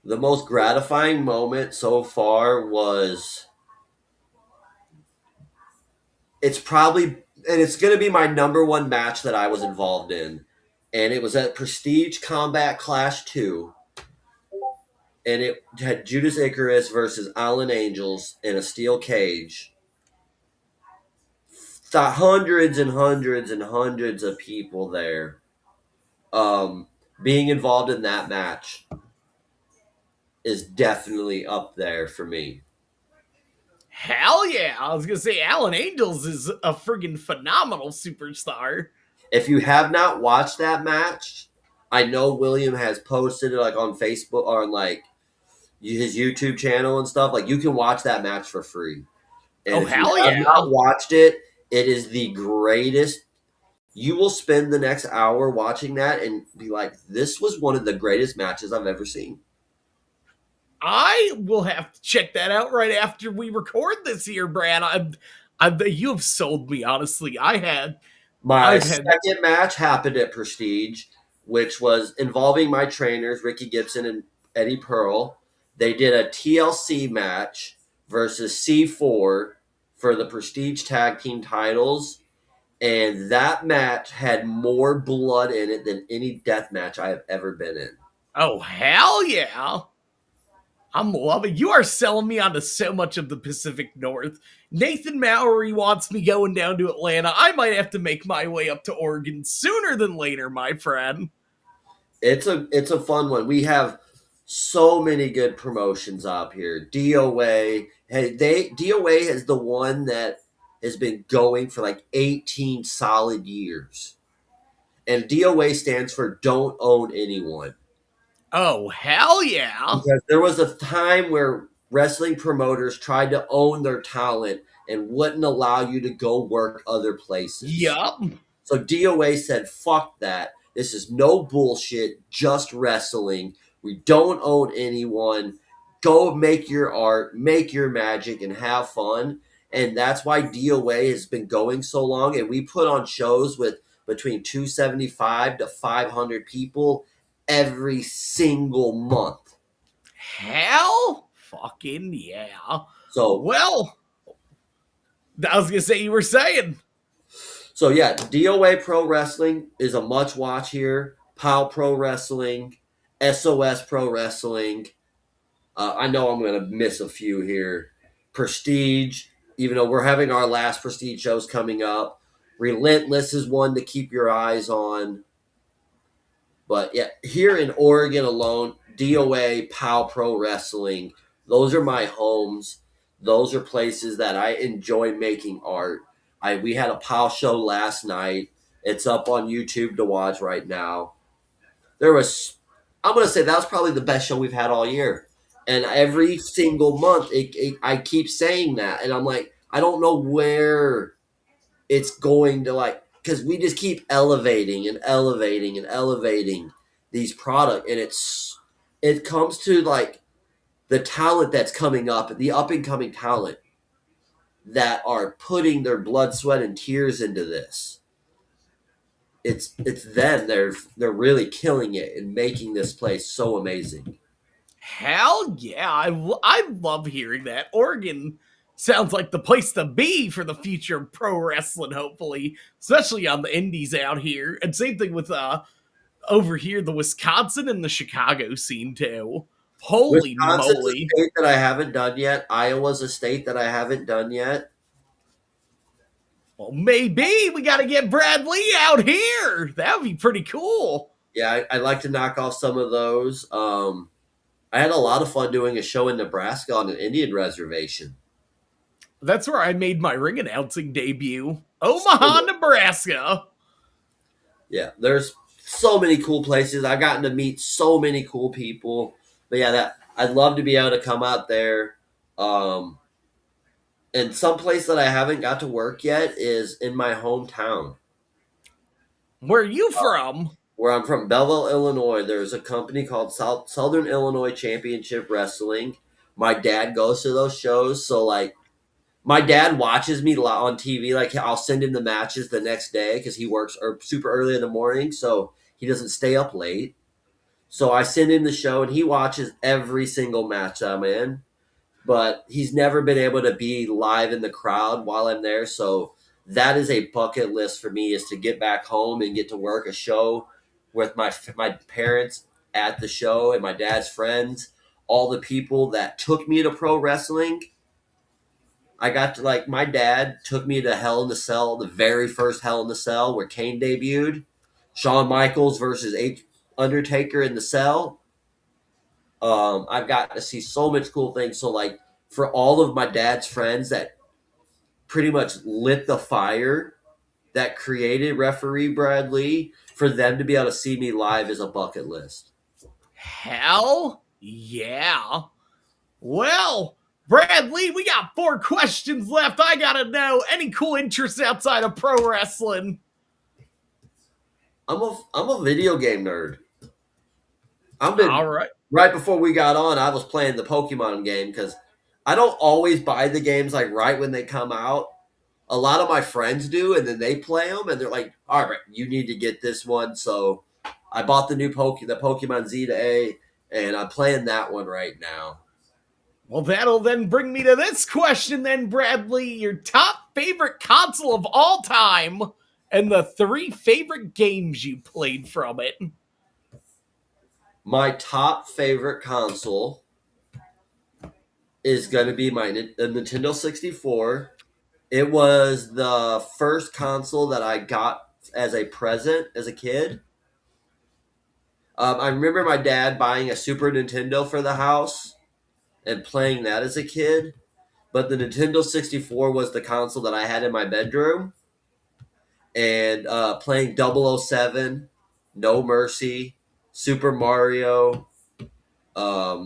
The most gratifying moment so far was it's probably and it's going to be my number one match that I was involved in, and it was at Prestige Combat Clash 2, and it had Judas Icarus versus Alan Angels in a steel cage. Hundreds and hundreds and hundreds of people there. Being involved in that match is definitely up there for me. Hell yeah. I was going to say, Alan Angels is a friggin' phenomenal superstar. If you have not watched that match, I know William has posted it like on Facebook or on like his YouTube channel and stuff. Like you can watch that match for free. And Oh, if you hell have yeah. not watched it, it is the greatest. You will spend the next hour watching that and be like, this was one of the greatest matches I've ever seen. I will have to check that out right after we record this here, Brad. You have sold me, honestly. My I've had, second match happened at Prestige, which was involving my trainers, Ricky Gibson and Eddie Pearl. They did a TLC match versus C4 for the Prestige Tag Team titles. And that match had more blood in it than any death match I have ever been in. oh, hell yeah. I'm loving. You are selling me onto so much of the Pacific North. Nathan Mowry wants me going down to Atlanta. I might have to make my way up to Oregon sooner than later, my friend. It's a fun one. We have so many good promotions up here. DOA, DOA is the one that has been going for like 18 solid years. And DOA stands for Don't Own Anyone. Oh, hell yeah. Because there was a time where wrestling promoters tried to own their talent and wouldn't allow you to go work other places. Yup. So DOA said, fuck that. This is no bullshit, just wrestling. We don't own anyone. Go make your art, make your magic, and have fun. And that's why DOA has been going so long. And we put on shows with between 275 to 500 people every single month. Hell fucking yeah. So, Well, I was going to say, you were saying. so yeah, DOA Pro Wrestling is a much watch here. POW Pro Wrestling, SOS Pro Wrestling. I know I'm going to miss a few here. Prestige, even though we're having our last Prestige shows coming up. Relentless is one to keep your eyes on. But yeah, here in Oregon alone, DOA, POW Pro Wrestling, those are my homes. Those are places that I enjoy making art. We had a POW show last night. It's up on YouTube to watch right now. I'm going to say that was probably the best show we've had all year. And every single month, I keep saying that. And I'm like, I don't know where it's going to like. because we just keep elevating and elevating and elevating these product, and it comes to like the talent that's coming up, the up and coming talent that are putting their blood, sweat, and tears into this. It's them. They're really killing it and making this place so amazing. Hell yeah. I love hearing that. Oregon sounds like the place to be for the future of pro wrestling, hopefully, especially on the indies out here. And same thing with over here, the Wisconsin and the Chicago scene too. Holy Wisconsin's a moly. state that I haven't done yet. Iowa's a state that I haven't done yet. Well, maybe we got to get Brad Lee out here. That would be pretty cool. Yeah, I'd like to knock off some of those. I had a lot of fun doing a show in Nebraska on an Indian reservation. That's where I made my ring announcing debut. So, Omaha, Nebraska. yeah, there's so many cool places. I've gotten to meet so many cool people. But yeah, that I'd love to be able to come out there. Um, and some place that I haven't got to work yet is in my hometown. Where are you from? Where I'm from, Belleville, Illinois. There's a company called Southern Illinois Championship Wrestling. My dad goes to those shows, so like my dad watches me on TV. Like I'll send him the matches the next day because he works super early in the morning, so he doesn't stay up late. So I send him the show, and he watches every single match I'm in. But he's never been able to be live in the crowd while I'm there. So that is a bucket list for me, is to get back home and get to work a show with my parents at the show and my dad's friends, all the people that took me to pro wrestling. I got to like my dad took me to Hell in the Cell, the very first Hell in the Cell where Kane debuted, Shawn Michaels versus Undertaker in the Cell. I've got to see so much cool things. So like for all of my dad's friends that pretty much lit the fire that created referee Brad Lee, for them to be able to see me live is a bucket list. Hell yeah. Well, Brad Lee, we got 4 questions left. I gotta know any cool interests outside of pro wrestling. I'm a video game nerd. I've been All right. right before we got on. I was playing the Pokemon game because I don't always buy the games like right when they come out. A lot of my friends do, and then they play them, and they're like, "All right, you need to get this one." So I bought the Pokemon Z to A, and I'm playing that one right now. Well, that'll then bring me to this question, then, Bradley. Your top favorite console of all time and the 3 favorite games you played from it. My top favorite console is going to be the Nintendo 64. It was the first console that I got as a present as a kid. I remember my dad buying a Super Nintendo for the house and playing that as a kid. But the Nintendo 64 was the console that I had in my bedroom. And playing 007, No Mercy, Super Mario,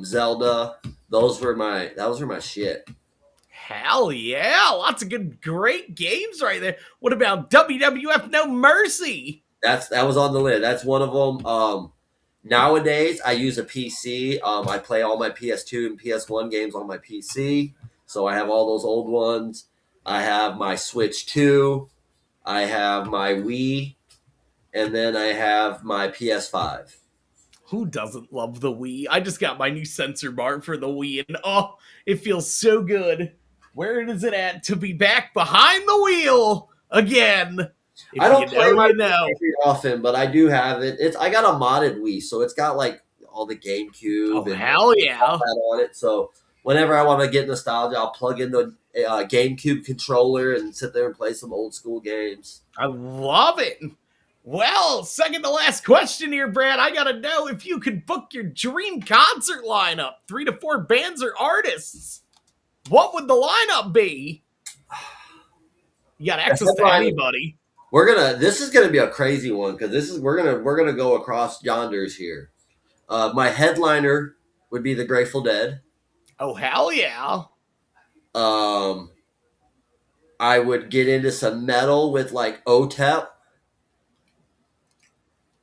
Zelda. Those were my shit. Hell yeah. Lots of good, great games right there. What about WWF No Mercy? That was on the list. That's one of them. Nowadays, I use a PC. I play all my PS2 and PS1 games on my PC. So I have all those old ones. I have my Switch 2. I have my Wii. And then I have my PS5. Who doesn't love the Wii? I just got my new sensor bar for the Wii, and oh, it feels so good. Where is it at to be back behind the wheel again? If I you don't play know, my you Wii know. very often, but I do have it. I got a modded Wii, so it's got like all the Oh, GameCube and hell all yeah. that on it. So whenever I want to get nostalgia, I'll plug in the GameCube controller and sit there and play some old school games. I love it. Well, second to last question here, Brad. I gotta know if you could book your dream concert lineup, 3 to 4 bands or artists. What would the lineup be? You got access to anybody. This is gonna be a crazy one because we're gonna go across yonders here. My headliner would be the Grateful Dead. Oh, hell yeah. Um, I would get into some metal with like OTEP.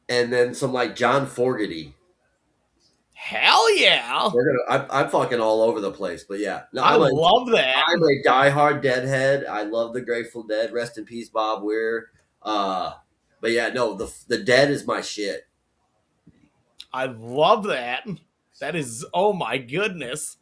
and then some like John Fogerty. Hell yeah. I'm fucking all over the place, but yeah, no, I love that. I'm a diehard Deadhead. I love the Grateful Dead. Rest in peace, Bob Weir. But yeah, no, the Dead is my shit. I love that. That is, oh my goodness.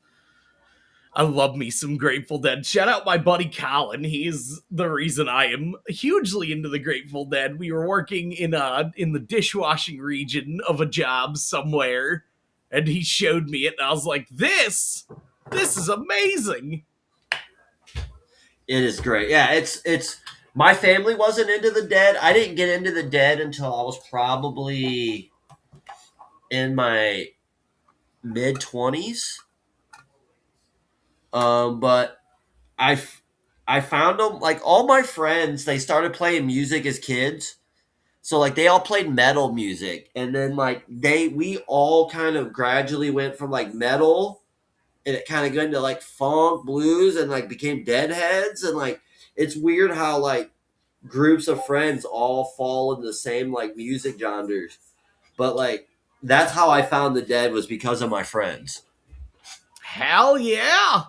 I love me some Grateful Dead. Shout out my buddy Colin. He is the reason I am hugely into the Grateful Dead. We were working in the dishwashing region of a job somewhere, and he showed me it, and I was like, this is amazing. It is great. Yeah, it's my family wasn't into the Dead. I didn't get into the Dead until I was probably in my mid 20s. But I found them like all my friends. They started playing music as kids, so like they all played metal music, and then like we all kind of gradually went from like metal, and it kind of got into like funk, blues, and like became Deadheads, and like it's weird how like groups of friends all fall in the same like music genres, but like that's how I found the Dead was because of my friends. Hell yeah.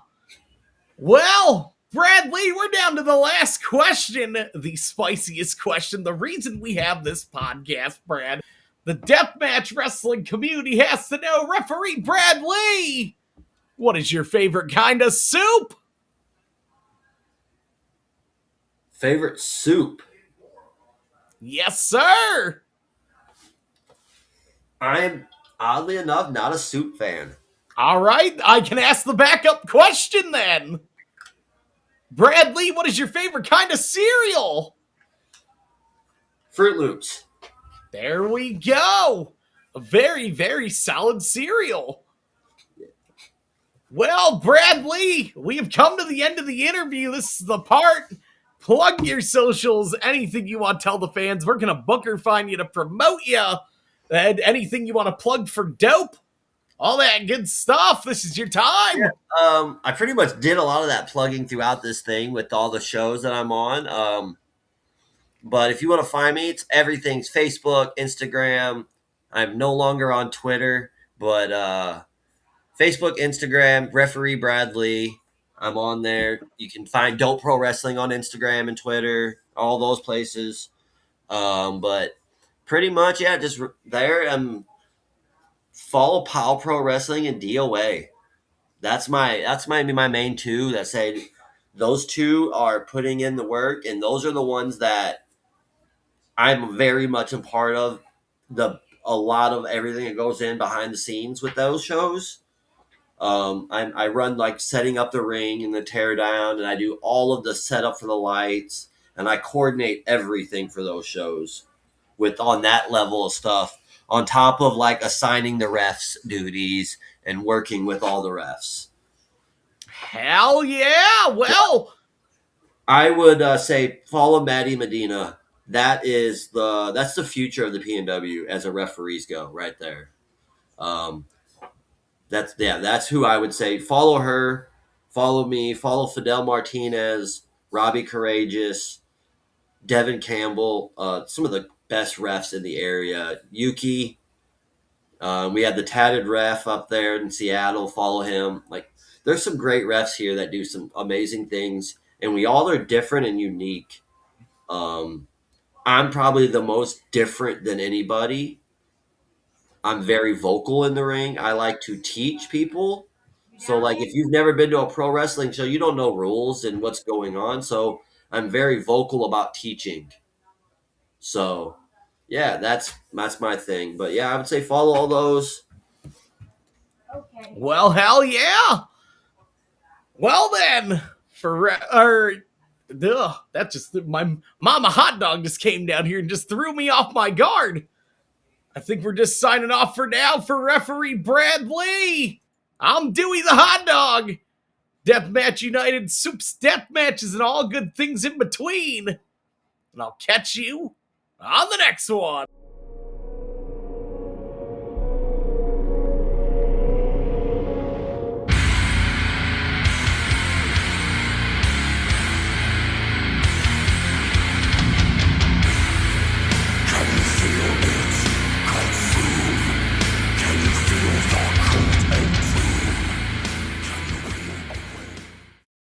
Well, Bradley, we're down to the last question, the spiciest question. The reason we have this podcast, Brad, the deathmatch wrestling community has to know, referee Bradley, what is your favorite kind of soup? Favorite soup? Yes, sir. I'm oddly enough not a soup fan. All right, I can ask the backup question then. Bradley, what is your favorite kind of cereal? Fruit Loops. There we go. A very, very solid cereal. Well, Bradley, we have come to the end of the interview. This is the part. Plug your socials, anything you want to tell the fans. We're going to Booker find you to promote you. And anything you want to plug for dope, all that good stuff. This is your time. Yeah, I pretty much did a lot of that plugging throughout this thing with all the shows that I'm on. But if you want to find me, it's everything's Facebook, Instagram. I'm no longer on Twitter, but Facebook, Instagram, referee Bradley. I'm on there. You can find Dope Pro Wrestling on Instagram and Twitter, all those places. But pretty much, yeah, just there. Follow Pow Pro Wrestling and DOA. That's my main two. That say those two are putting in the work, and those are the ones that I'm very much a part of. A lot of everything that goes in behind the scenes with those shows. I run like setting up the ring and the tear down, and I do all of the setup for the lights, and I coordinate everything for those shows with on that level of stuff. On top of like assigning the refs duties and working with all the refs. Hell yeah. Well, I would say follow Maddie Medina. That's the future of the PNW as a referees go right there. Um, that's who I would say follow her, follow me, follow Fidel Martinez, Robbie Courageous, Devin Campbell, some of the best refs in the area. Yuki, we had the tatted ref up there in Seattle. Follow him. Like there's some great refs here that do some amazing things, and we all are different and unique. I'm probably the most different than anybody. I'm very vocal in the ring. I like to teach people. So, like, if you've never been to a pro wrestling show, you don't know rules and what's going on. So, I'm very vocal about teaching. So, yeah, that's my thing. But yeah, I would say follow all those. well, hell yeah. Well then, that just my mama hot dog just came down here and just threw me off my guard. I think we're just signing off for now for referee Bradley. I'm Dewey the hot dog. Deathmatch United, soups, death matches, and all good things in between. And I'll catch you on the next one.